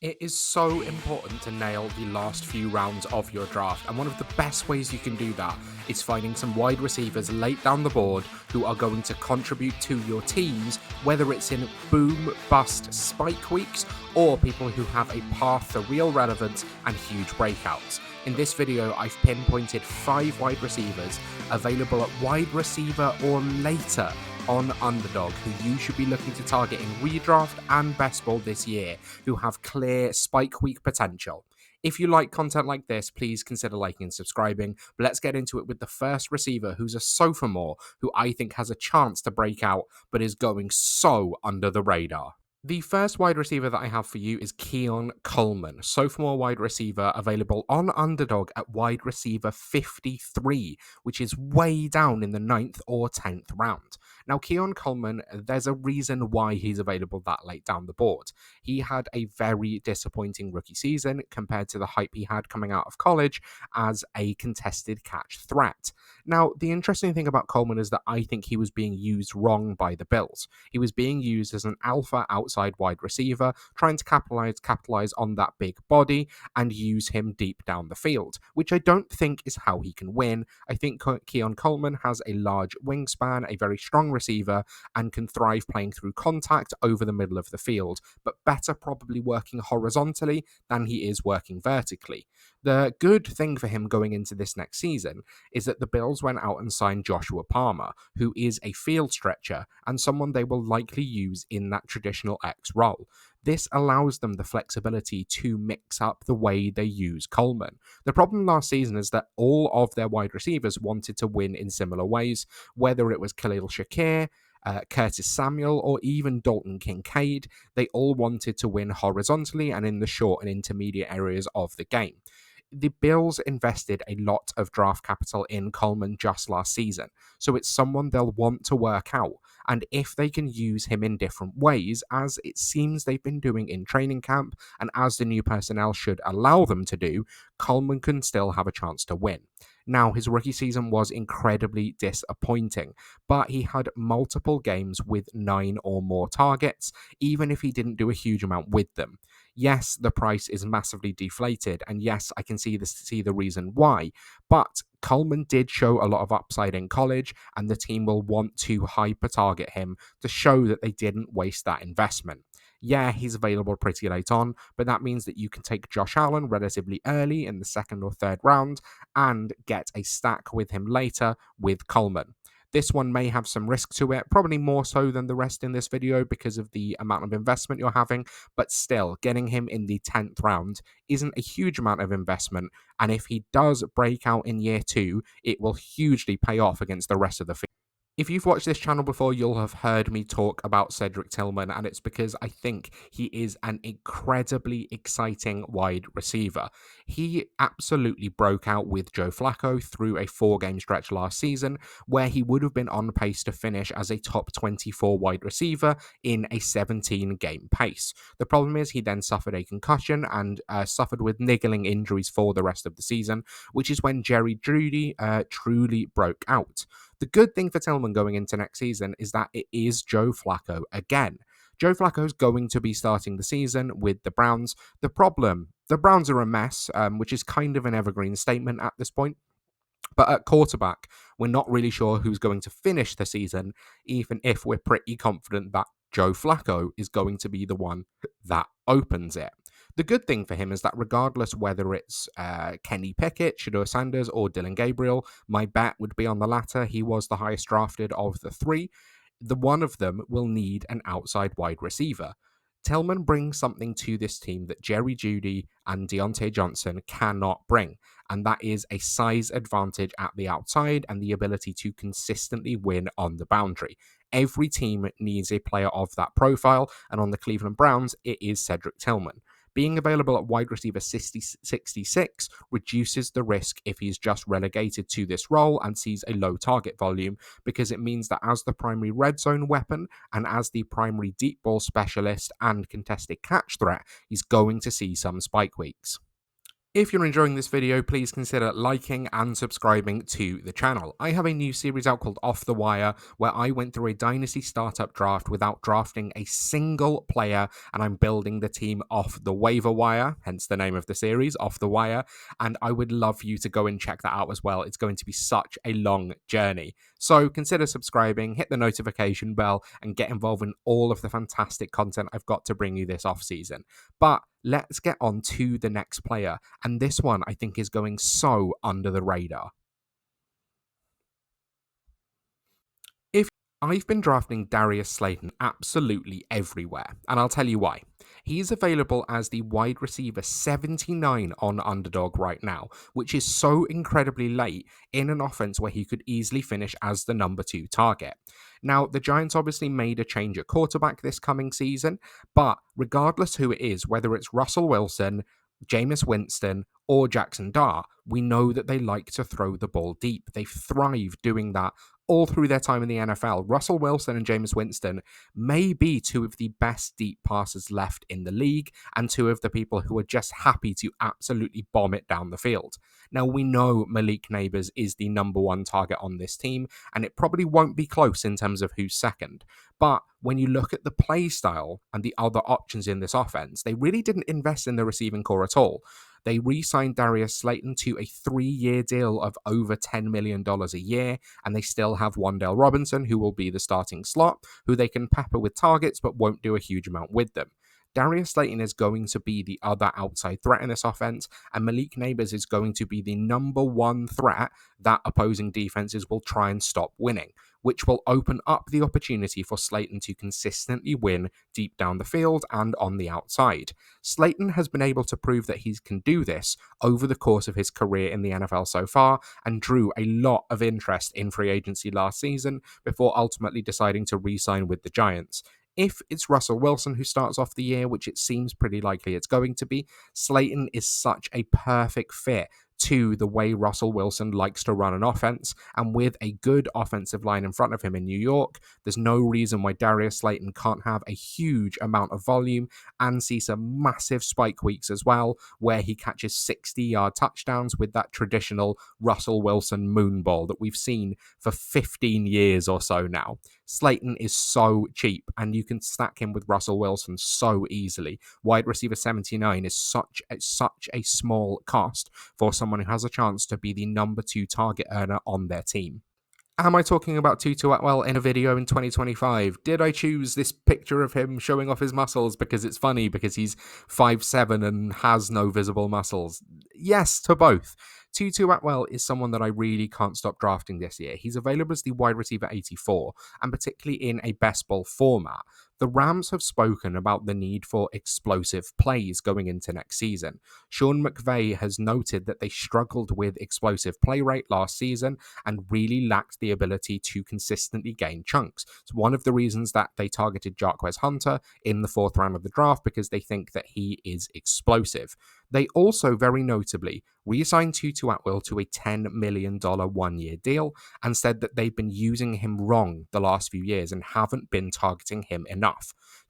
It is so important to nail the last few rounds of your draft, and one of the best ways you can do that is finding some wide receivers late down the board who are going to contribute to your teams, whether it's in boom, bust, spike weeks, or people who have a path to real relevance and huge breakouts. In this video, I've pinpointed 5 wide receivers available at wide receiver or later on Underdog who you should be looking to target in redraft and best ball this year, who have clear spike week potential. If you like content like this, please consider liking and subscribing. But let's get into it with the first receiver, who's a sophomore who I think has a chance to break out but is going so under the radar. The first wide receiver that I have for you is Keon Coleman, sophomore wide receiver, available on Underdog at wide receiver 53, which is way down in the 9th or 10th round. Now, Keon Coleman, there's a reason why he's available that late down the board. He had a very disappointing rookie season compared to the hype he had coming out of college as a contested catch threat. Now, the interesting thing about Coleman is that I think he was being used wrong by the Bills. He was being used as an alpha outside wide receiver, trying to capitalize on that big body and use him deep down the field, which I don't think is how he can win. I think Keon Coleman has a large wingspan, a very strong receiver, and can thrive playing through contact over the middle of the field, but better probably working horizontally than he is working vertically. The good thing for him going into this next season is that the Bills went out and signed Joshua Palmer, who is a field stretcher and someone they will likely use in that traditional X role. This allows them the flexibility to mix up the way they use Coleman. The problem last season is that all of their wide receivers wanted to win in similar ways, whether it was Khalil Shakir, Curtis Samuel, or even Dalton Kincaid. They all wanted to win horizontally and in the short and intermediate areas of the game. The Bills invested a lot of draft capital in Coleman just last season, so it's someone they'll want to work out. And if they can use him in different ways, as it seems they've been doing in training camp, and as the new personnel should allow them to do, Coleman can still have a chance to win. Now, his rookie season was incredibly disappointing, but he had multiple games with 9 or more targets, even if he didn't do a huge amount with them. Yes, the price is massively deflated, and yes, I can see the reason why. But Coleman did show a lot of upside in college, and the team will want to hyper target him to show that they didn't waste that investment. Yeah, he's available pretty late on, but that means that you can take Josh Allen relatively early in the 2nd or 3rd round and get a stack with him later with Coleman. This one may have some risk to it, probably more so than the rest in this video because of the amount of investment you're having, but still, getting him in the 10th round isn't a huge amount of investment, and if he does break out in year 2, it will hugely pay off against the rest of the field. If you've watched this channel before, you'll have heard me talk about Cedric Tillman, and it's because I think he is an incredibly exciting wide receiver. He absolutely broke out with Joe Flacco through a 4-game stretch last season, where he would have been on pace to finish as a top 24 wide receiver in a 17-game pace. The problem is he then suffered a concussion and suffered with niggling injuries for the rest of the season, which is when Jerry Jeudy truly broke out. The good thing for Tillman going into next season is that it is Joe Flacco again. Joe Flacco's going to be starting the season with the Browns. The Browns are a mess, which is kind of an evergreen statement at this point. But at quarterback, we're not really sure who's going to finish the season, even if we're pretty confident that Joe Flacco is going to be the one that opens it. The good thing for him is that regardless whether it's Kenny Pickett, Shedeur Sanders, or Dylan Gabriel, my bet would be on the latter. He was the highest drafted of the 3. The one of them will need an outside wide receiver. Tillman brings something to this team that Jerry Jeudy and Deontay Johnson cannot bring, and that is a size advantage at the outside and the ability to consistently win on the boundary. Every team needs a player of that profile, and on the Cleveland Browns, it is Cedric Tillman. Being available at wide receiver 66 reduces the risk if he's just relegated to this role and sees a low target volume, because it means that as the primary red zone weapon and as the primary deep ball specialist and contested catch threat, he's going to see some spike weeks. If you're enjoying this video, please consider liking and subscribing to the channel. I have a new series out called Off the Wire, where I went through a dynasty startup draft without drafting a single player, and I'm building the team off the waiver wire, hence the name of the series, Off the Wire, and I would love you to go and check that out as well. It's going to be such a long journey. So consider subscribing, hit the notification bell, and get involved in all of the fantastic content I've got to bring you this off season. But let's get on to the next player. And this one I think is going so under the radar. If I've been drafting Darius Slayton absolutely everywhere, and I'll tell you why. He's available as the wide receiver 79 on Underdog right now, which is so incredibly late in an offense where he could easily finish as the number 2 target. Now, the Giants obviously made a change at quarterback this coming season, but regardless who it is, whether it's Russell Wilson, Jameis Winston, or Jackson Dart, we know that they like to throw the ball deep. They thrive doing that all through their time in the NFL. Russell Wilson and Jameis Winston may be two of the best deep passers left in the league, and two of the people who are just happy to absolutely bomb it down the field. Now, we know Malik Neighbors is the number 1 target on this team, and it probably won't be close in terms of who's second. But when you look at the play style and the other options in this offense, they really didn't invest in the receiving core at all. They re-signed Darius Slayton to a 3-year deal of over $10 million a year, and they still have Wan'Dale Robinson, who will be the starting slot, who they can pepper with targets but won't do a huge amount with them. Darius Slayton is going to be the other outside threat in this offense, and Malik Neighbors is going to be the number 1 threat that opposing defenses will try and stop winning, which will open up the opportunity for Slayton to consistently win deep down the field and on the outside. Slayton has been able to prove that he can do this over the course of his career in the NFL so far, and drew a lot of interest in free agency last season before ultimately deciding to re-sign with the Giants. If it's Russell Wilson who starts off the year, which it seems pretty likely it's going to be, Slayton is such a perfect fit to the way Russell Wilson likes to run an offense, and with a good offensive line in front of him in New York, there's no reason why Darius Slayton can't have a huge amount of volume and see some massive spike weeks as well, where he catches 60-yard touchdowns with that traditional Russell Wilson moonball that we've seen for 15 years or so now. Slayton is so cheap, and you can stack him with Russell Wilson so easily. Wide receiver 79 is such a small cost for someone who has a chance to be the number 2 target earner on their team. Am I talking about Tutu Atwell in a video in 2025? Did I choose this picture of him showing off his muscles because it's funny because he's 5'7" and has no visible muscles? Yes to both. Tutu Atwell is someone that I really can't stop drafting this year. He's available as the wide receiver 84, and particularly in a best ball format. The Rams have spoken about the need for explosive plays going into next season. Sean McVay has noted that they struggled with explosive play rate last season and really lacked the ability to consistently gain chunks. It's one of the reasons that they targeted Jarquez Hunter in the 4th round of the draft, because they think that he is explosive. They also, very notably, re-signed Tutu Atwell to a $10 million 1-year deal, and said that they've been using him wrong the last few years and haven't been targeting him enough.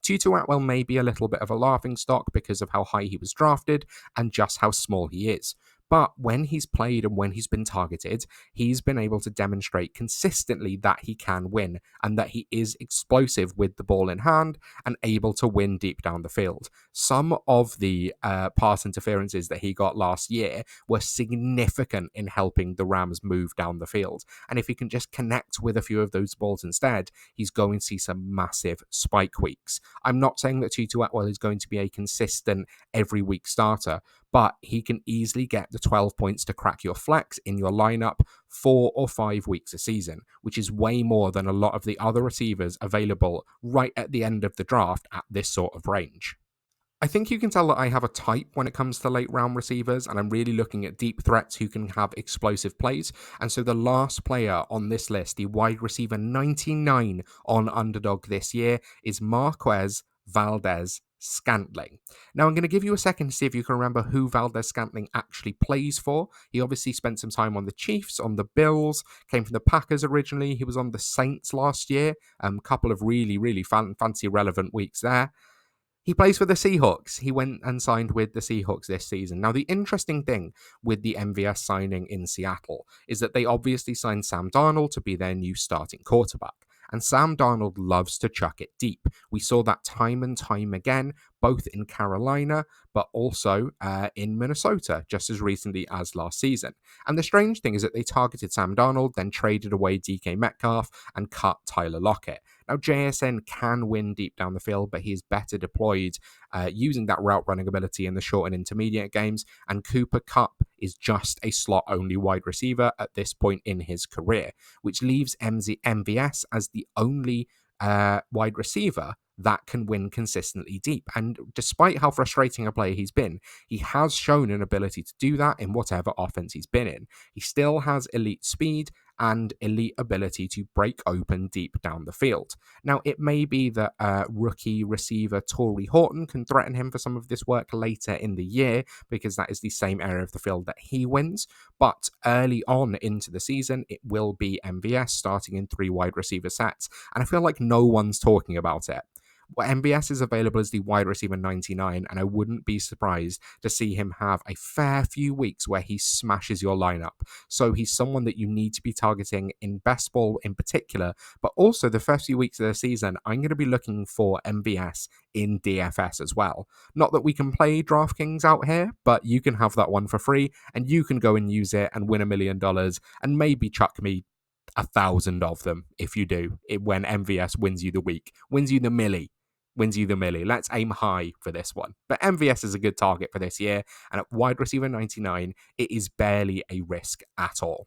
Tutu Atwell may be a little bit of a laughingstock because of how high he was drafted and just how small he is. But when he's played and when he's been targeted, he's been able to demonstrate consistently that he can win and that he is explosive with the ball in hand and able to win deep down the field. Some of the pass interferences that he got last year were significant in helping the Rams move down the field. And if he can just connect with a few of those balls instead, he's going to see some massive spike weeks. I'm not saying that Tutu Atwell is going to be a consistent every week starter, but he can easily get the 12 points to crack your flex in your lineup 4 or 5 weeks a season, which is way more than a lot of the other receivers available right at the end of the draft at this sort of range. I think you can tell that I have a type when it comes to late round receivers, and I'm really looking at deep threats who can have explosive plays. And so the last player on this list, the wide receiver 99 on Underdog this year, is Marquez Valdes-Scantling. Now, I'm going to give you a second to see if you can remember who Valdes-Scantling actually plays for. He obviously spent some time on the Chiefs, on the Bills, came from the Packers originally. He was on the Saints last year. A couple of really, really fancy relevant weeks there. He plays for the Seahawks. He went and signed with the Seahawks this season. Now, the interesting thing with the MVS signing in Seattle is that they obviously signed Sam Darnold to be their new starting quarterback. And Sam Darnold loves to chuck it deep. We saw that time and time again, both in Carolina, but also in Minnesota, just as recently as last season. And the strange thing is that they targeted Sam Darnold, then traded away DK Metcalf and cut Tyler Lockett. Now, JSN can win deep down the field, but he is better deployed using that route running ability in the short and intermediate games. And Cooper Kupp is just a slot only wide receiver at this point in his career, which leaves MVS as the only wide receiver that can win consistently deep. And despite how frustrating a player he's been, he has shown an ability to do that in whatever offense he's been in. He still has elite speed and elite ability to break open deep down the field. Now, it may be that rookie receiver Torrey Horton can threaten him for some of this work later in the year, because that is the same area of the field that he wins. But early on into the season, it will be MVS starting in 3 wide receiver sets. And I feel like no one's talking about it. Well, MVS is available as the wide receiver 99, and I wouldn't be surprised to see him have a fair few weeks where he smashes your lineup. So he's someone that you need to be targeting in best ball in particular, but also the first few weeks of the season, I'm going to be looking for MVS in DFS as well. Not that we can play DraftKings out here, but you can have that one for free, and you can go and use it and win $1 million, and maybe chuck me 1,000 of them if you do, when MVS wins you the week, wins you the millie. Let's aim high for this one. But MVS is a good target for this year, and at wide receiver 99, it is barely a risk at all.